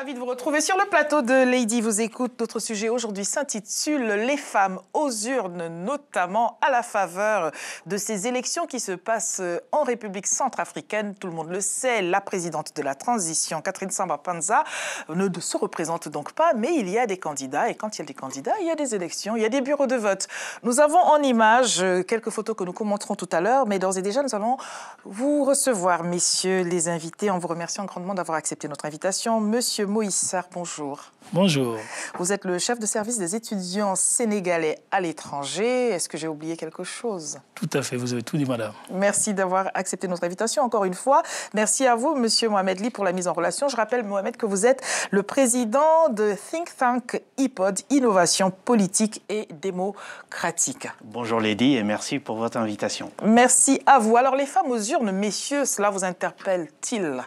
Ravi de vous retrouver sur le plateau de Lady vous écoute. Notre sujet aujourd'hui s'intitule « Les femmes aux urnes », notamment à la faveur de ces élections qui se passent en République centrafricaine. Tout le monde le sait, la présidente de la transition, Catherine Samba-Panza, ne se représente donc pas, mais il y a des candidats. Et quand il y a des candidats, il y a des élections, il y a des bureaux de vote. Nous avons en images quelques photos que nous commenterons tout à l'heure, mais d'ores et déjà, nous allons vous recevoir, messieurs les invités, en vous remerciant grandement d'avoir accepté notre invitation. Monsieur Moïse Sarr, bonjour. Bonjour. Vous êtes le chef de service des étudiants sénégalais à l'étranger. Est-ce que j'ai oublié quelque chose? Tout à fait, vous avez tout dit, madame. Merci d'avoir accepté notre invitation encore une fois. Merci à vous, monsieur Mohamed Ly, pour la mise en relation. Je rappelle, Mohamed, que vous êtes le président de Think Tank IPOD, Innovation politique et démocratique. Bonjour Lady et merci pour votre invitation. Merci à vous. Alors, les femmes aux urnes, messieurs, cela vous interpelle-t-il?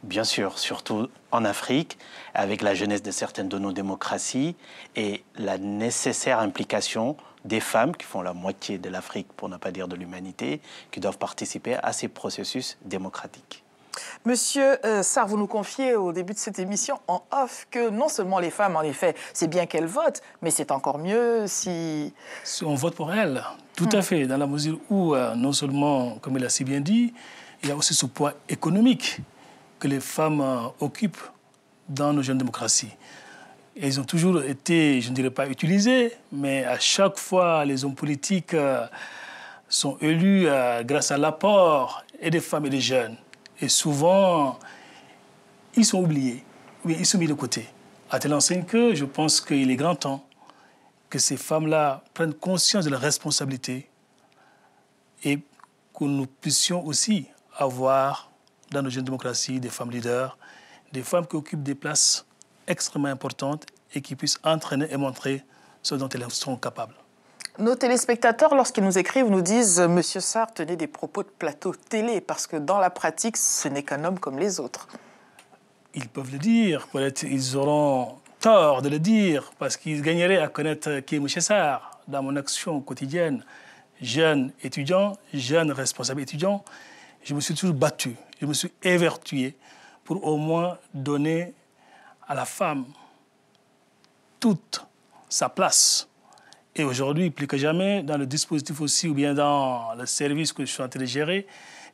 Bien sûr, surtout en Afrique, avec la jeunesse de certaines de nos démocraties et la nécessaire implication des femmes qui font la moitié de l'Afrique, pour ne pas dire de l'humanité, qui doivent participer à ces processus démocratiques. Monsieur Sarr, vous nous confiez au début de cette émission en off que non seulement les femmes, en effet, c'est bien qu'elles votent, mais c'est encore mieux si on vote pour elles, tout à fait, dans la mesure où, non seulement, comme il a si bien dit, il y a aussi ce poids économique que les femmes occupent dans nos jeunes démocraties. Elles ont toujours été, je ne dirais pas utilisées, mais à chaque fois, les hommes politiques sont élus grâce à l'apport et des femmes et des jeunes. Et souvent, ils sont oubliés, oui, ils sont mis de côté. À telle enseigne que je pense qu'il est grand temps que ces femmes-là prennent conscience de leurs responsabilités et que nous puissions aussi avoir dans nos jeunes démocraties, des femmes leaders, des femmes qui occupent des places extrêmement importantes et qui puissent entraîner et montrer ce dont elles sont capables. Nos téléspectateurs, lorsqu'ils nous écrivent, nous disent « Monsieur Sarr, tenez des propos de plateau télé » parce que dans la pratique, ce n'est qu'un homme comme les autres. Ils peuvent le dire, peut-être ils auront tort de le dire parce qu'ils gagneraient à connaître qui est M. Sarr dans mon action quotidienne. Jeune étudiant, jeune responsable étudiant, je me suis toujours battu, je me suis évertué pour au moins donner à la femme toute sa place. Et aujourd'hui, plus que jamais, dans le dispositif aussi, ou bien dans le service que je suis en train de gérer,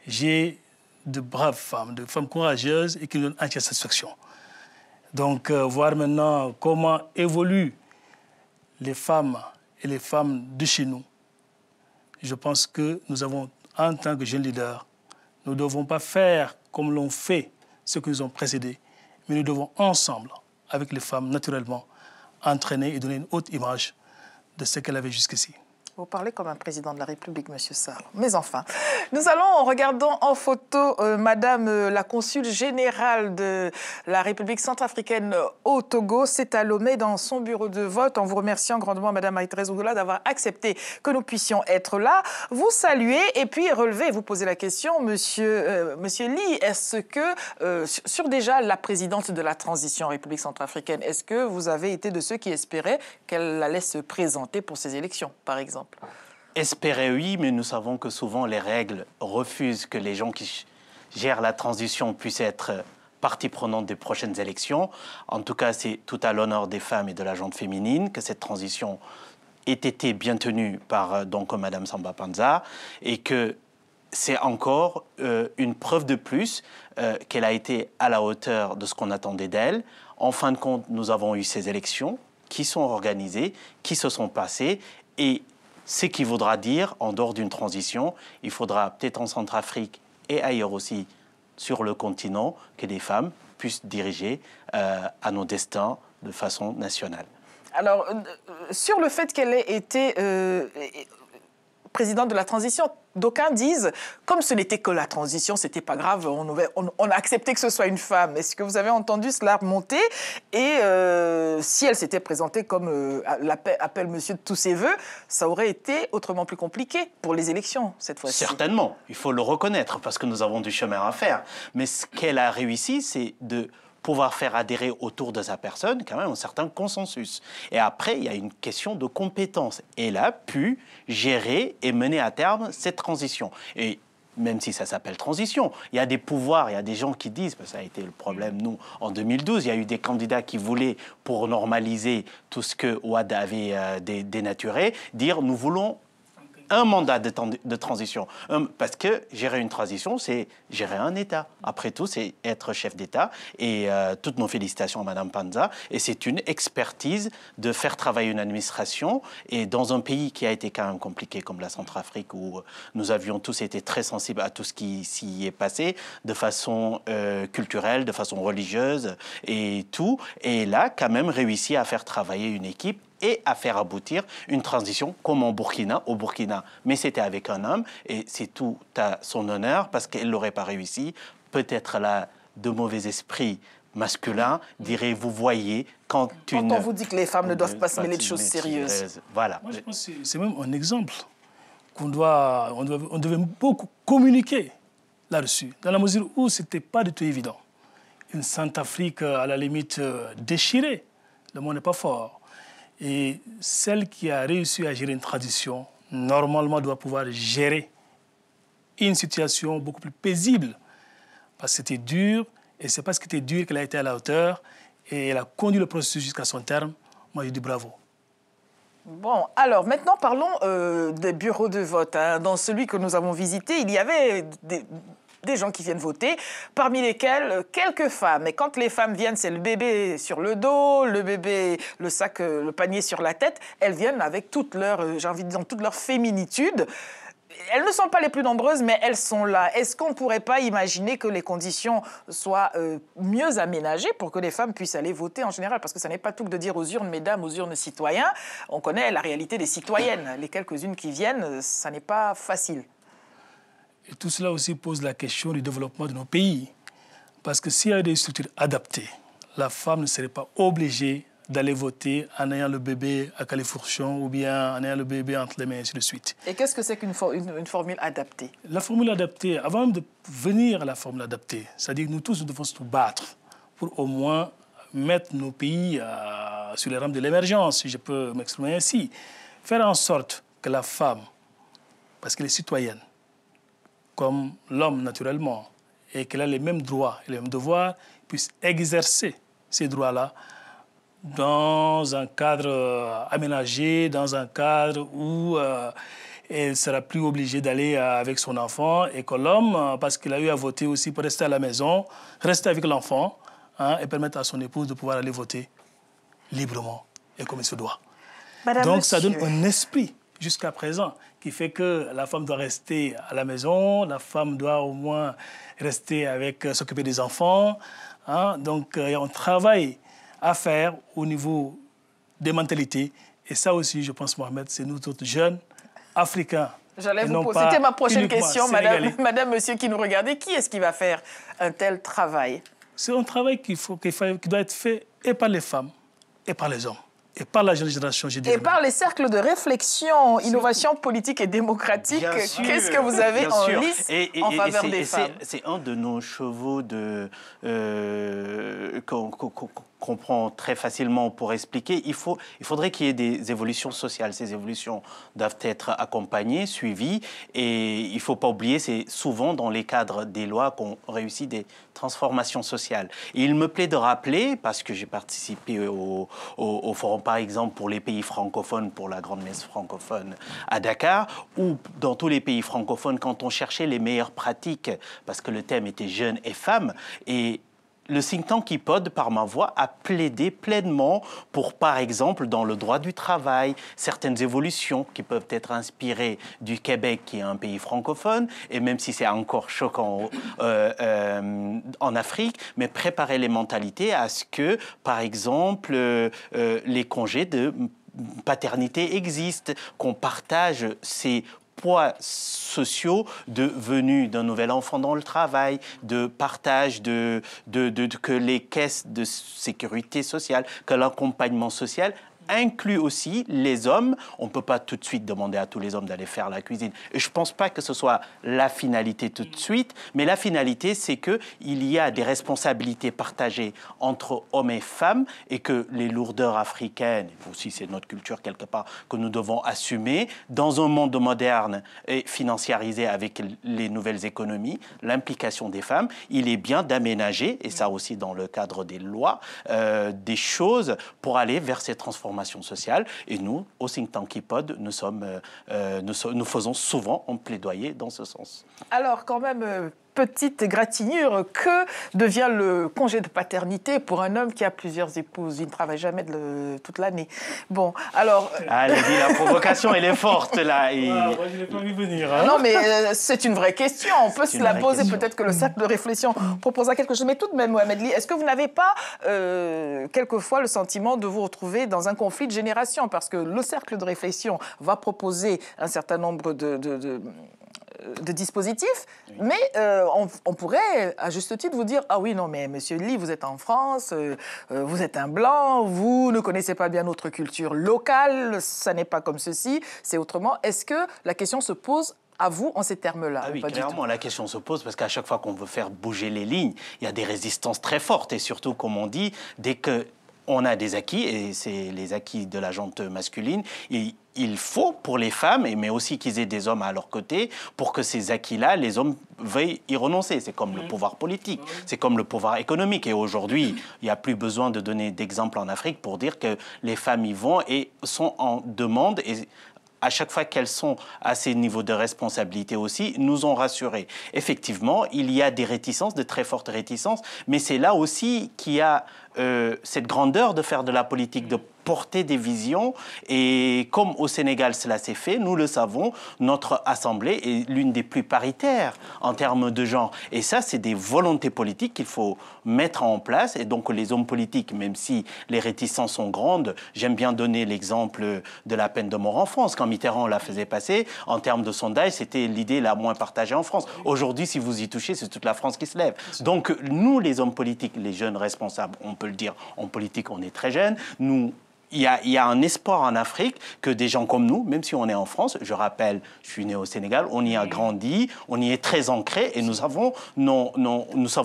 j'ai de braves femmes, de femmes courageuses et qui me donnent entière satisfaction. Donc, voir maintenant comment évoluent les femmes et les femmes de chez nous, je pense que nous avons, en tant que jeunes leaders, nous ne devons pas faire comme l'ont fait ceux qui nous ont précédés, mais nous devons ensemble, avec les femmes, naturellement, entraîner et donner une haute image de ce qu'elle avait jusqu'ici. Vous parlez comme un président de la République, monsieur Sarr. Mais enfin, nous allons, en regardant en photo Madame la consul générale de la République centrafricaine au Togo, c'est à Lomé, dans son bureau de vote, en vous remerciant grandement, Madame Aïtrez Oudoula, d'avoir accepté que nous puissions être là. Vous saluez et puis relevez, vous posez la question, monsieur Ly, est-ce que, sur déjà la présidente de la transition en République centrafricaine, est-ce que vous avez été de ceux qui espéraient qu'elle allait se présenter pour ces élections, par exemple? Espérer, oui, mais nous savons que souvent les règles refusent que les gens qui gèrent la transition puissent être partie prenante des prochaines élections. En tout cas, c'est tout à l'honneur des femmes et de la gente féminine que cette transition ait été bien tenue par donc Madame Samba-Panza et que c'est encore une preuve de plus qu'elle a été à la hauteur de ce qu'on attendait d'elle. En fin de compte, nous avons eu ces élections qui sont organisées, qui se sont passées et ce qui voudra dire, en dehors d'une transition, il faudra peut-être en Centrafrique et ailleurs aussi sur le continent que des femmes puissent diriger à nos destins de façon nationale. Alors, sur le fait qu'elle ait été présidente de la transition, d'aucuns disent, comme ce n'était que la transition, c'était pas grave, on a accepté que ce soit une femme. Est-ce que vous avez entendu cela remonter? Et si elle s'était présentée comme appelle monsieur de tous ses voeux, ça aurait été autrement plus compliqué pour les élections, cette fois-ci. Certainement, il faut le reconnaître, parce que nous avons du chemin à faire. Mais ce qu'elle a réussi, c'est de pouvoir faire adhérer autour de sa personne quand même un certain consensus. Et après, il y a une question de compétence. Elle a pu gérer et mener à terme cette transition. Et même si ça s'appelle transition. Il y a des pouvoirs, il y a des gens qui disent, parce que ça a été le problème, nous, en 2012, il y a eu des candidats qui voulaient, pour normaliser tout ce que Ouad avait dénaturé, dire nous voulons un mandat de transition. Parce que gérer une transition, c'est gérer un État. Après tout, c'est être chef d'État. Et toutes nos félicitations à Mme Panza. Et c'est une expertise de faire travailler une administration. Et dans un pays qui a été quand même compliqué, comme la Centrafrique, où nous avions tous été très sensibles à tout ce qui s'y est passé, de façon culturelle, de façon religieuse et tout. Et là, quand même, réussi à faire travailler une équipe et à faire aboutir une transition comme au Burkina. Mais c'était avec un homme, et c'est tout à son honneur, parce qu'elle ne l'aurait pas réussi. Peut-être là, de mauvais esprits masculins diraient, vous voyez, quand on vous dit que les femmes ne doivent pas se mêler de choses sérieuses. Voilà. Moi, je pense que c'est même un exemple on devait beaucoup communiquer là-dessus, dans la mesure où ce n'était pas du tout évident. Une Centrafrique, à la limite, déchirée. Le mot n'est pas fort. Et celle qui a réussi à gérer une tradition, normalement, doit pouvoir gérer une situation beaucoup plus paisible. Parce que c'était dur, et c'est parce que c'était dur qu'elle a été à la hauteur, et elle a conduit le processus jusqu'à son terme. Moi, je dis bravo. Bon, alors maintenant, parlons des bureaux de vote. Dans celui que nous avons visité, il y avait des gens qui viennent voter, parmi lesquels quelques femmes. Et quand les femmes viennent, c'est le bébé sur le dos, le bébé, le sac, le panier sur la tête. Elles viennent avec toute leur, j'ai envie de dire, toute leur féminitude. Elles ne sont pas les plus nombreuses, mais elles sont là. Est-ce qu'on ne pourrait pas imaginer que les conditions soient mieux aménagées pour que les femmes puissent aller voter en général? Parce que ça n'est pas tout que de dire aux urnes, mesdames, aux urnes citoyens. On connaît la réalité des citoyennes. Les quelques-unes qui viennent, ça n'est pas facile. Et tout cela aussi pose la question du développement de nos pays. Parce que s'il y a des structures adaptées, la femme ne serait pas obligée d'aller voter en ayant le bébé à califourchon ou bien en ayant le bébé entre les mains, et ainsi de suite. Et qu'est-ce que c'est qu'une formule adaptée? La formule adaptée, avant même de venir à la formule adaptée, c'est-à-dire que nous tous, nous devons nous battre pour au moins mettre nos pays sur les rampes de l'émergence, si je peux m'exprimer ainsi. Faire en sorte que la femme, parce qu'elle est citoyenne, comme l'homme naturellement, et qu'elle a les mêmes droits et les mêmes devoirs, puisse exercer ces droits-là dans un cadre aménagé, dans un cadre où elle ne sera plus obligée d'aller avec son enfant, et que l'homme, parce qu'il a eu à voter aussi, peut rester à la maison, rester avec l'enfant, et permettre à son épouse de pouvoir aller voter librement et comme il se doit. Donc ça donne un esprit jusqu'à présent qui fait que la femme doit rester à la maison, la femme doit au moins rester avec, s'occuper des enfants. Donc il y a un travail à faire au niveau des mentalités. Et ça aussi, je pense, Mohamed, c'est nous autres jeunes Africains. J'allais vous poser, c'était ma prochaine question, madame, monsieur qui nous regardez. Qui est-ce qui va faire un tel travail? C'est un travail qui doit être fait et par les femmes et par les hommes. Et par la jeune génération, je dirais. Et par les cercles de réflexion, innovation politique et démocratique, qu'est-ce que vous avez en lice en faveur des femmes? C'est un de nos chevaux qu'on prend très facilement pour expliquer. Il faudrait qu'il y ait des évolutions sociales. Ces évolutions doivent être accompagnées, suivies. Et il ne faut pas oublier, c'est souvent dans les cadres des lois qu'on réussit des transformations sociales. Et il me plaît de rappeler, parce que j'ai participé au forum, par exemple, pour les pays francophones, pour la grande messe francophone à Dakar, où dans tous les pays francophones, quand on cherchait les meilleures pratiques, parce que le thème était jeunes et femmes, et le think tank IPOD, par ma voix, a plaidé pleinement pour, par exemple, dans le droit du travail, certaines évolutions qui peuvent être inspirées du Québec, qui est un pays francophone, et même si c'est encore choquant en Afrique, mais préparer les mentalités à ce que, par exemple, les congés de paternité existent, qu'on partage ces poids sociaux de venue d'un nouvel enfant dans le travail, de partage que les caisses de sécurité sociale, que l'accompagnement social inclut aussi les hommes. On ne peut pas tout de suite demander à tous les hommes d'aller faire la cuisine. Et je ne pense pas que ce soit la finalité tout de suite, mais la finalité, c'est qu'il y a des responsabilités partagées entre hommes et femmes et que les lourdeurs africaines, aussi c'est notre culture quelque part, que nous devons assumer dans un monde moderne et financiarisé avec les nouvelles économies, l'implication des femmes, il est bien d'aménager, et ça aussi dans le cadre des lois, des choses pour aller vers ces transformations sociales. Et nous, au think tank IPOD, nous faisons souvent un plaidoyer dans ce sens. Alors, quand même, petite égratignure, que devient le congé de paternité pour un homme qui a plusieurs épouses? Il ne travaille jamais toute l'année. Bon, alors... Allez, la provocation, elle est forte, là. Et... moi, je ne l'ai pas vu venir. Hein. Non, mais c'est une vraie question. On peut se la poser. Peut-être que le cercle de réflexion proposera quelque chose. Mais tout de même, Mohamed Ly, est-ce que vous n'avez pas, quelquefois, le sentiment de vous retrouver dans un conflit de génération? Parce que le cercle de réflexion va proposer un certain nombre de dispositifs, oui. Mais on pourrait, à juste titre, vous dire « Ah oui, non, mais monsieur Ly, vous êtes en France, vous êtes un blanc, vous ne connaissez pas bien notre culture locale, ça n'est pas comme ceci, c'est autrement. » Est-ce que la question se pose à vous en ces termes-là? Ah oui, clairement, la question se pose parce qu'à chaque fois qu'on veut faire bouger les lignes, il y a des résistances très fortes. Et surtout, comme on dit, dès qu'on a des acquis, et c'est les acquis de la gente masculine, il faut pour les femmes, mais aussi qu'ils aient des hommes à leur côté, pour que ces acquis-là, les hommes veuillent y renoncer. C'est comme le pouvoir politique, c'est comme le pouvoir économique. Et aujourd'hui, il n'y a plus besoin de donner d'exemples en Afrique pour dire que les femmes y vont et sont en demande. Et à chaque fois qu'elles sont à ces niveaux de responsabilité aussi, nous ont rassurés. Effectivement, il y a des réticences, de très fortes réticences, mais c'est là aussi qu'il y a cette grandeur de faire de la politique, de porter des visions. Et comme au Sénégal cela s'est fait, nous le savons, notre Assemblée est l'une des plus paritaires en termes de genre. Et ça, c'est des volontés politiques qu'il faut mettre en place. Et donc les hommes politiques, même si les réticences sont grandes, j'aime bien donner l'exemple de la peine de mort en France. Quand Mitterrand la faisait passer, en termes de sondage, c'était l'idée la moins partagée en France. Aujourd'hui, si vous y touchez, c'est toute la France qui se lève. Donc nous, les hommes politiques, les jeunes responsables, on peut le dire, en politique, on est très jeunes, il y a un espoir en Afrique que des gens comme nous, même si on est en France, je rappelle, je suis né au Sénégal, on y a grandi, on y est très ancré et nous savons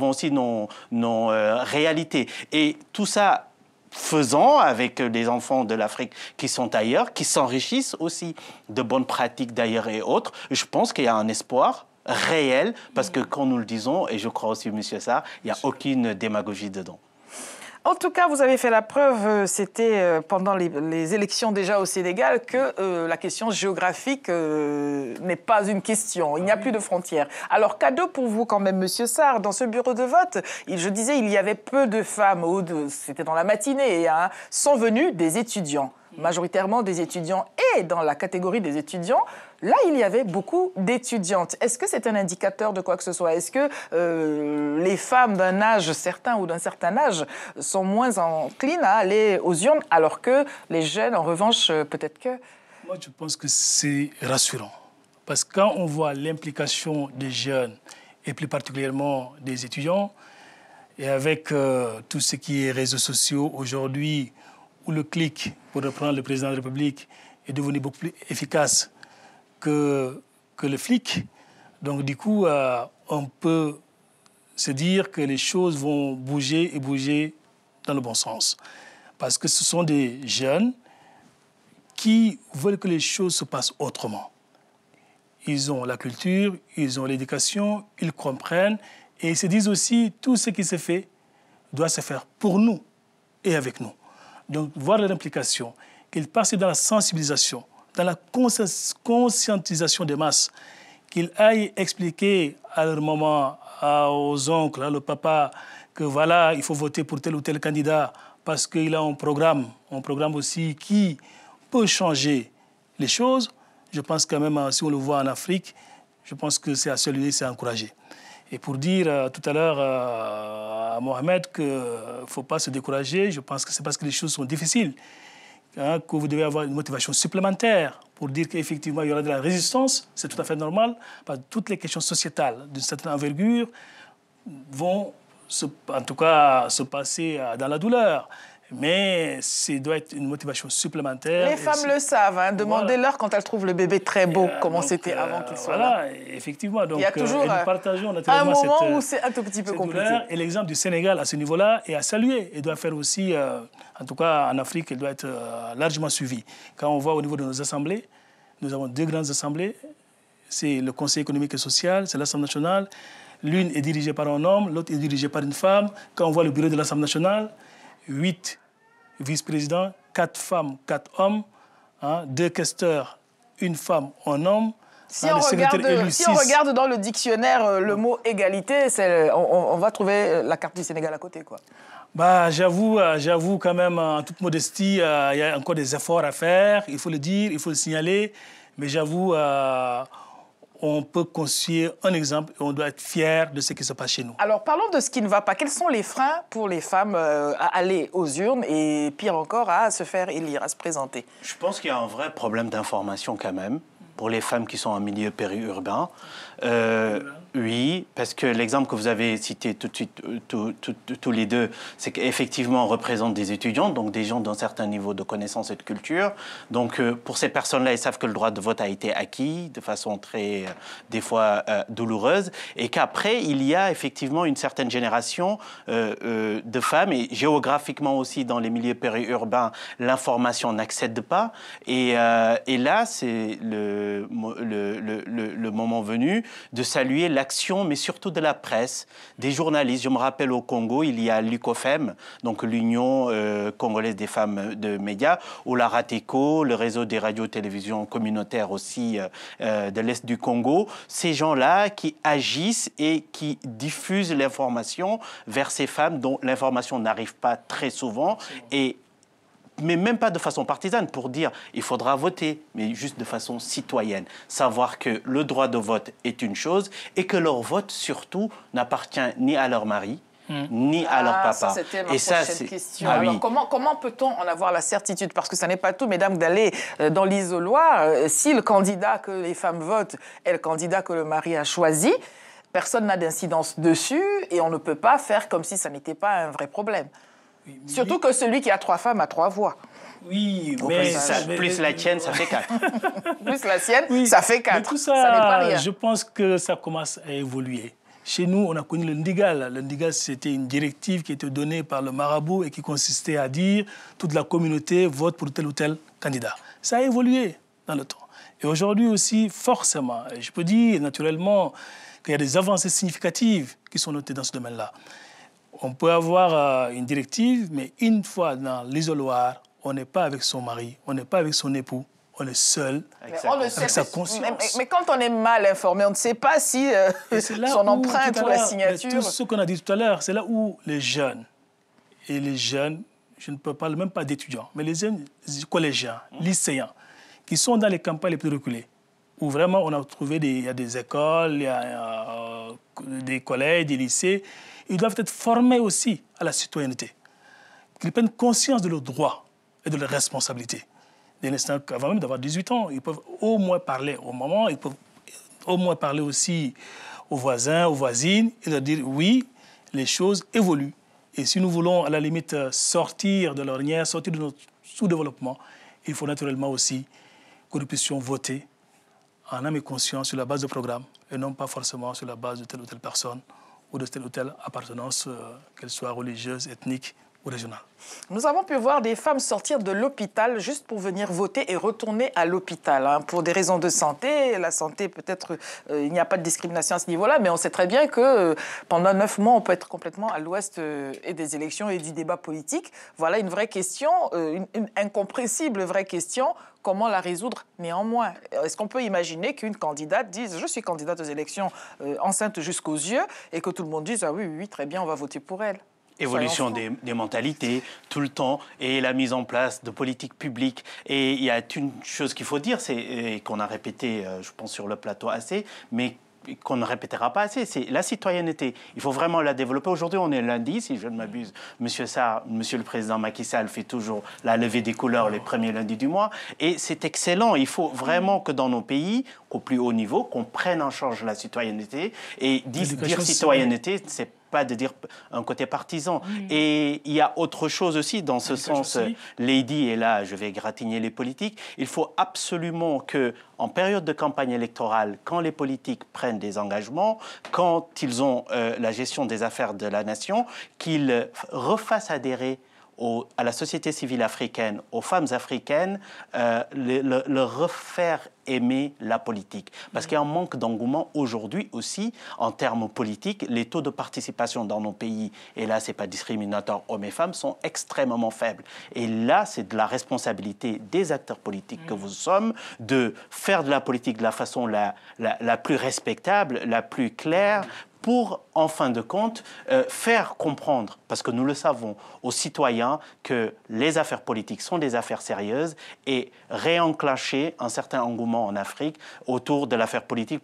aussi nos réalités. Et tout ça faisant avec les enfants de l'Afrique qui sont ailleurs, qui s'enrichissent aussi de bonnes pratiques d'ailleurs et autres, je pense qu'il y a un espoir réel parce que quand nous le disons, et je crois aussi M. Sarr, il n'y a aucune démagogie dedans. En tout cas, vous avez fait la preuve, c'était pendant les élections déjà au Sénégal, que la question géographique n'est pas une question. Il n'y a plus de frontières. Alors, cadeau pour vous quand même, Monsieur Sarr, dans ce bureau de vote, je disais, il y avait peu de femmes, c'était dans la matinée, hein, sont venus des étudiants, majoritairement des étudiants. Et dans la catégorie des étudiants, là, il y avait beaucoup d'étudiantes. Est-ce que c'est un indicateur de quoi que ce soit? Est-ce que les femmes d'un âge certain ou d'un certain âge sont moins enclines à aller aux urnes, alors que les jeunes, en revanche, peut-être que... Moi, je pense que c'est rassurant. Parce que quand on voit l'implication des jeunes, et plus particulièrement des étudiants, et avec tout ce qui est réseaux sociaux aujourd'hui, où le clic, pour reprendre le président de la République, est devenu beaucoup plus efficace que le flic. Donc, du coup, on peut se dire que les choses vont bouger et bouger dans le bon sens. Parce que ce sont des jeunes qui veulent que les choses se passent autrement. Ils ont la culture, ils ont l'éducation, ils comprennent et ils se disent aussi tout ce qui se fait doit se faire pour nous et avec nous. Donc, voir leur implication, qu'ils passent dans la sensibilisation, dans la conscientisation des masses, qu'ils aillent expliquer à leur maman, aux oncles, à leur papa, que voilà, il faut voter pour tel ou tel candidat parce qu'il a un programme aussi qui peut changer les choses. Je pense quand même, si on le voit en Afrique, je pense que c'est à saluer, c'est à encourager. Et pour dire tout à l'heure à Mohamed qu'il ne faut pas se décourager, je pense que c'est parce que les choses sont difficiles, hein, que vous devez avoir une motivation supplémentaire pour dire qu'effectivement il y aura de la résistance, c'est tout à fait normal, parce que toutes les questions sociétales d'une certaine envergure vont en tout cas se passer dans la douleur. Mais ça doit être une motivation supplémentaire. Les femmes le savent. Hein. Demandez-leur quand elles trouvent le bébé très beau, comment c'était avant qu'il soit là. Effectivement. Donc, il y a toujours nous partageons un moment où c'est un tout petit peu compliqué. Et l'exemple du Sénégal à ce niveau-là est à saluer. Il doit faire aussi, en tout cas en Afrique, il doit être largement suivi. Quand on voit au niveau de nos assemblées, nous avons 2 grandes assemblées. C'est le Conseil économique et social, c'est l'Assemblée nationale. L'une est dirigée par un homme, l'autre est dirigée par une femme. Quand on voit le bureau de l'Assemblée nationale, 8 vice-présidents, 4 femmes, 4 hommes, 2 questeurs, une femme, un homme. Si on regarde dans le dictionnaire le mot égalité, on va trouver la carte du Sénégal à côté, quoi. Bah, j'avoue quand même, en toute modestie, il y a encore des efforts à faire, il faut le dire, il faut le signaler. Mais j'avoue, on peut construire un exemple et on doit être fier de ce qui se passe chez nous. Alors, parlons de ce qui ne va pas. Quels sont les freins pour les femmes à aller aux urnes et, pire encore, à se faire élire, à se présenter? Je pense qu'il y a un vrai problème d'information quand même pour les femmes qui sont en milieu périurbain. Oui, parce que l'exemple que vous avez cité tout de suite, tous les deux, c'est qu'effectivement, on représente des étudiants, donc des gens d'un certain niveau de connaissance et de culture. Donc, pour ces personnes-là, ils savent que le droit de vote a été acquis de façon très, des fois, douloureuse, et qu'après, il y a effectivement une certaine génération de femmes, et géographiquement aussi, dans les milieux périurbains, l'information n'accède pas. Et là, c'est le moment venu de saluer l'action, mais surtout de la presse, des journalistes. Je me rappelle au Congo, il y a l'UCOFEM, donc l'Union congolaise des femmes de médias, ou la RATECO, le réseau des radios-télévisions communautaires aussi de l'Est du Congo. Ces gens-là qui agissent et qui diffusent l'information vers ces femmes dont l'information n'arrive pas très souvent mais même pas de façon partisane, pour dire il faudra voter, mais juste de façon citoyenne. Savoir que le droit de vote est une chose et que leur vote, surtout, n'appartient ni à leur mari, ni à leur papa. Ça, c'était ma prochaine question. Alors, comment peut-on en avoir la certitude? Parce que ça n'est pas tout, mesdames, d'aller dans l'isoloir. Si le candidat que les femmes votent est le candidat que le mari a choisi, personne n'a d'incidence dessus et on ne peut pas faire comme si ça n'était pas un vrai problème. Oui, surtout que celui qui a 3 femmes a 3 voix. Oui, plus la tienne, ça fait 4. Plus la sienne, oui, ça fait 4. Mais tout ça, n'est pas rien. Je pense que ça commence à évoluer. Chez nous, on a connu le Ndigal. Le Ndigal, c'était une directive qui était donnée par le marabout et qui consistait à dire toute la communauté vote pour tel ou tel candidat. Ça a évolué dans le temps. Et aujourd'hui aussi, forcément, je peux dire naturellement qu'il y a des avancées significatives qui sont notées dans ce domaine-là. On peut avoir une directive, mais une fois dans l'isoloir, on n'est pas avec son mari, on n'est pas avec son époux, on est seul, avec sa conscience. Mais quand on est mal informé, on ne sait pas si son empreinte ou la signature... Tout ce qu'on a dit tout à l'heure, c'est là où les jeunes, je ne parle même pas d'étudiants, mais les jeunes collégiens, lycéens, qui sont dans les campagnes les plus reculées, où vraiment on a trouvé il y a des écoles, il y a des collèges, des lycées. Ils doivent être formés aussi à la citoyenneté, qu'ils prennent conscience de leurs droits et de leurs responsabilités. Dès l'instant qu'avant même d'avoir 18 ans, ils peuvent au moins parler aux mamans, ils peuvent au moins parler aussi aux voisins, aux voisines, et leur dire oui, les choses évoluent. Et si nous voulons à la limite sortir de l'ornière, sortir de notre sous-développement, il faut naturellement aussi que nous puissions voter en âme et conscience sur la base de programme et non pas forcément sur la base de telle ou telle personne ou de telle ou telle appartenance, qu'elle soit religieuse, ethnique ou régionale. Nous avons pu voir des femmes sortir de l'hôpital juste pour venir voter et retourner à l'hôpital. Pour des raisons de santé, la santé peut-être, il n'y a pas de discrimination à ce niveau-là, mais on sait très bien que pendant 9 mois, on peut être complètement à l'ouest et des élections et du débat politique. Voilà une vraie question, une incompréhensible vraie question. Comment la résoudre néanmoins? Est-ce qu'on peut imaginer qu'une candidate dise « je suis candidate aux élections enceinte jusqu'aux yeux » et que tout le monde dise « ah oui, oui, très bien, on va voter pour elle ». Évolution des mentalités tout le temps et la mise en place de politiques publiques. Et il y a une chose qu'il faut dire, c'est qu'on a répété, je pense, sur le plateau assez, mais qu'on ne répétera pas assez, c'est la citoyenneté. Il faut vraiment la développer. Aujourd'hui, on est lundi, si je ne m'abuse. Monsieur le Président Macky Sall fait toujours la levée des couleurs les premiers lundis du mois. Et c'est excellent. Il faut vraiment que dans nos pays, au plus haut niveau, qu'on prenne en charge la citoyenneté. Et dire citoyenneté, c'est pas de dire un côté partisan. Et il y a autre chose aussi dans ce sens, Lady, et là je vais égratigner les politiques, il faut absolument que, en période de campagne électorale, quand les politiques prennent des engagements, quand ils ont la gestion des affaires de la nation, qu'ils refassent adhérer à la société civile africaine, aux femmes africaines, leur refaire aimer la politique. Parce qu'il y a un manque d'engouement aujourd'hui aussi en termes politiques. Les taux de participation dans nos pays, et là, ce n'est pas discriminatoire, hommes et femmes, sont extrêmement faibles. Et là, c'est de la responsabilité des acteurs politiques que vous sommes de faire de la politique de la façon la plus respectable, la plus claire, pour, en fin de compte, faire comprendre, parce que nous le savons, aux citoyens que les affaires politiques sont des affaires sérieuses et réenclencher un certain engouement en Afrique autour de l'affaire politique.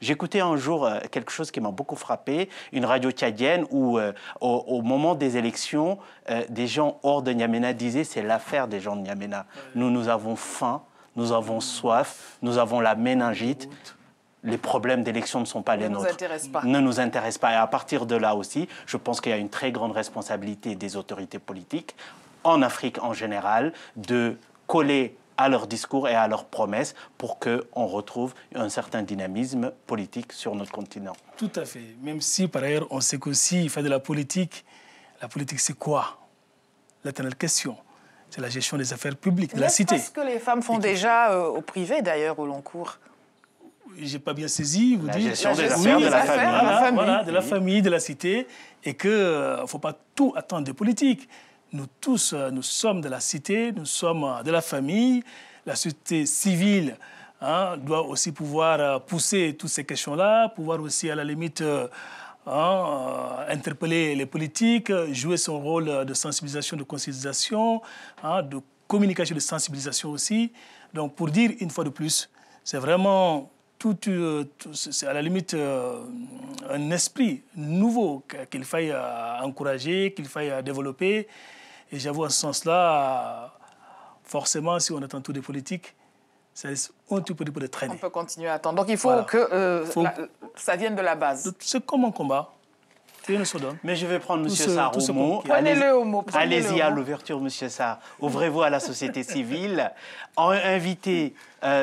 J'écoutais un jour quelque chose qui m'a beaucoup frappé, une radio tchadienne où, au moment des élections, des gens hors de N'Djamena disaient « c'est l'affaire des gens de N'Djamena. Nous avons faim, nous avons soif, nous avons la méningite. » Les problèmes d'élection ne sont pas les nôtres. Ne nous intéressent pas. Et à partir de là aussi, je pense qu'il y a une très grande responsabilité des autorités politiques, en Afrique en général, de coller à leurs discours et à leurs promesses pour qu'on retrouve un certain dynamisme politique sur notre continent. Tout à fait. Même si, par ailleurs, on sait qu'aussi, il fait de la politique c'est quoi? L'éternelle question. C'est la gestion des affaires publiques, de la cité. C'est ce que les femmes font déjà au privé, d'ailleurs, au long cours. Je n'ai pas bien saisi, vous dites. La gestion des affaires de la famille. Voilà, de la famille, de la cité, et qu'il ne faut pas tout attendre des politiques. Nous tous, nous sommes de la cité, nous sommes de la famille. La société civile doit aussi pouvoir pousser toutes ces questions-là, pouvoir aussi, à la limite, interpeller les politiques, jouer son rôle de sensibilisation, de conscientisation, de communication, de sensibilisation aussi. Donc, pour dire, une fois de plus, c'est vraiment... c'est à la limite un esprit nouveau qu'il faille encourager, qu'il faille développer. Et j'avoue, en ce sens-là, forcément, si on attend tout des politiques, ça laisse un tout petit peu de traîner. On peut continuer à attendre. Donc il faut que ça vienne de la base. C'est comme un combat. Mais je vais prendre M. Sarr au mot. Prenez-le au mot. Allez-y à l'ouverture, M. Sarr. Ouvrez-vous à la société civile. Invitez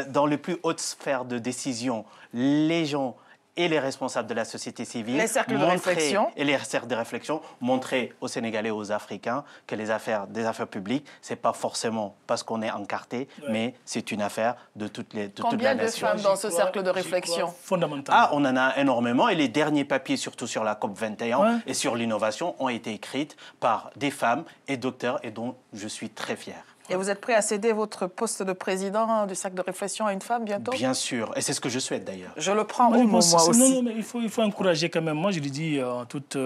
dans les plus hautes sphères de décision les gens et les responsables de la société civile. Les cercles de réflexion. Et les cercles de réflexion. Montrer aux Sénégalais et aux Africains que des affaires publiques, ce n'est pas forcément parce qu'on est encarté, mais c'est une affaire de toute la nation. Combien de femmes dans ce cercle de réflexion? Fondamentalement. On en a énormément. Et les derniers papiers, surtout sur la COP21 et sur l'innovation, ont été écrits par des femmes et docteurs et dont je suis très fier. Et vous êtes prêt à céder votre poste de président du cercle de réflexion à une femme bientôt? Bien sûr, et c'est ce que je souhaite d'ailleurs. Je le prends au mot, moi aussi. Non, mais il faut encourager quand même. Moi, je le dis en toute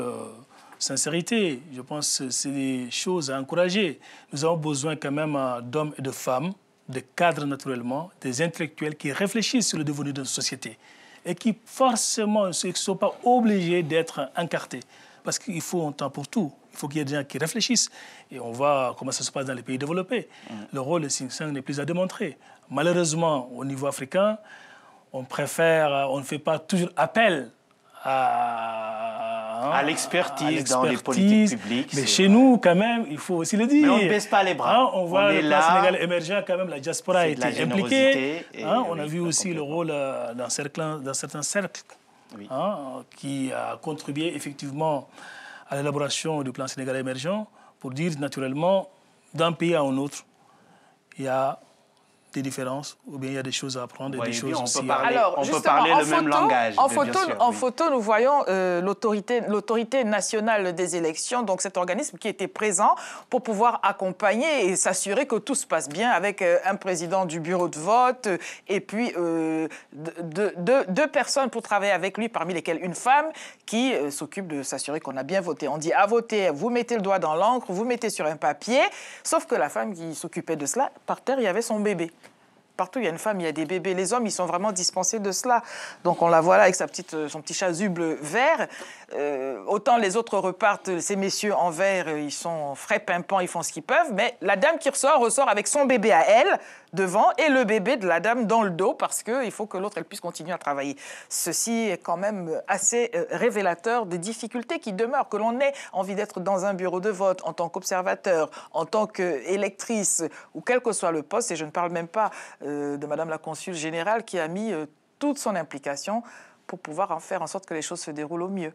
sincérité. Je pense que c'est des choses à encourager. Nous avons besoin quand même d'hommes et de femmes, de cadres naturellement, des intellectuels qui réfléchissent sur le devenir de notre société et qui forcément ne sont pas obligés d'être encartés. Parce qu'il faut un temps pour tout. Il faut qu'il y ait des gens qui réfléchissent. Et on voit comment ça se passe dans les pays développés. Le rôle de Sing-Sang n'est plus à démontrer. Malheureusement, au niveau africain, on ne fait pas toujours appel à l'expertise dans les politiques publiques. Mais chez nous, quand même, il faut aussi le dire. Mais on ne baisse pas les bras. On voit le plan Sénégal émergent, quand même, la diaspora a été impliquée. On a vu aussi le rôle dans certains cercles qui a contribué effectivement à l'élaboration du plan Sénégal émergent, pour dire naturellement, d'un pays à un autre, il y a des différences, ou bien il y a des choses à apprendre et des choses aussi on peut parler le même langage. En photo, nous voyons l'autorité nationale des élections, donc cet organisme qui était présent pour pouvoir accompagner et s'assurer que tout se passe bien avec un président du bureau de vote et puis deux personnes pour travailler avec lui, parmi lesquelles une femme qui s'occupe de s'assurer qu'on a bien voté. On dit à voter, vous mettez le doigt dans l'encre, vous mettez sur un papier, sauf que la femme qui s'occupait de cela, par terre, il y avait son bébé. Partout, il y a une femme, il y a des bébés. Les hommes, ils sont vraiment dispensés de cela. Donc, on la voit là avec son petit chasuble vert. Autant les autres repartent, ces messieurs en vert, ils sont frais pimpants, ils font ce qu'ils peuvent. Mais la dame qui ressort avec son bébé à elle, devant et le bébé de la dame dans le dos parce qu'il faut que l'autre elle puisse continuer à travailler. Ceci est quand même assez révélateur des difficultés qui demeurent, que l'on ait envie d'être dans un bureau de vote en tant qu'observateur, en tant qu'électrice ou quel que soit le poste, et je ne parle même pas de Madame la Consul Générale qui a mis toute son implication pour pouvoir en faire en sorte que les choses se déroulent au mieux.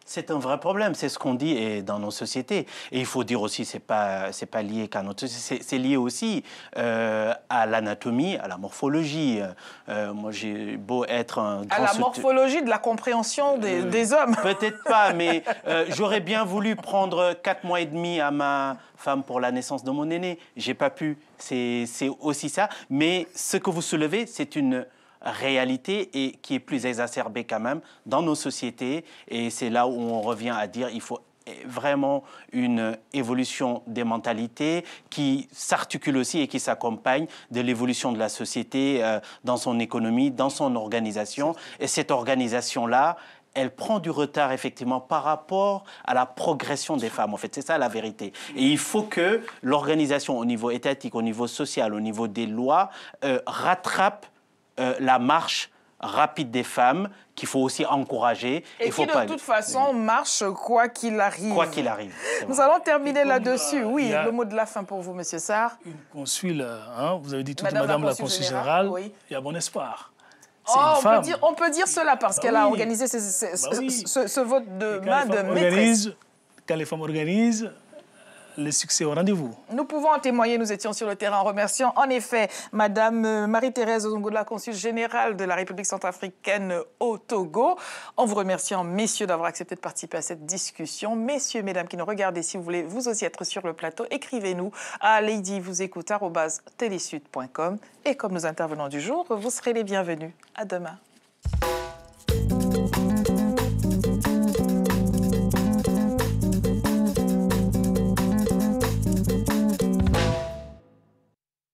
C'est un vrai problème, c'est ce qu'on dit et dans nos sociétés. Et il faut dire aussi, c'est pas lié qu'à notre société, c'est lié aussi à l'anatomie, à la morphologie. Moi, j'ai beau être un grand... À la morphologie de la compréhension des hommes. Peut-être pas, mais j'aurais bien voulu prendre 4 mois et demi à ma femme pour la naissance de mon aîné. J'ai pas pu, c'est aussi ça. Mais ce que vous soulevez, c'est une réalité et qui est plus exacerbée quand même dans nos sociétés. Et c'est là où on revient à dire qu'il faut vraiment une évolution des mentalités qui s'articule aussi et qui s'accompagne de l'évolution de la société dans son économie, dans son organisation. Et cette organisation-là, elle prend du retard, effectivement, par rapport à la progression des femmes. En fait, c'est ça la vérité. Et il faut que l'organisation au niveau étatique, au niveau social, au niveau des lois, rattrape la marche rapide des femmes qu'il faut aussi encourager. Et qui, de toute façon, marche quoi qu'il arrive. Quoi qu'il arrive. Nous allons terminer là-dessus. Oui, le mot de la fin pour vous, Monsieur Sarr. Une consul, vous avez dit tout, Madame la Consul Générale, oui. Il y a bon espoir. On peut dire cela parce qu'elle a organisé ce vote de main de maîtresse. Quand les femmes organisent, le succès au rendez-vous. Nous pouvons en témoigner, nous étions sur le terrain en remerciant en effet Madame Marie-Thérèse Ozongola, consul générale de la République centrafricaine au Togo. En vous remerciant, messieurs, d'avoir accepté de participer à cette discussion. Messieurs, mesdames qui nous regardez, si vous voulez vous aussi être sur le plateau, écrivez-nous à ladyvousécoute@telesud.com. Et comme nos intervenants du jour, vous serez les bienvenus. À demain.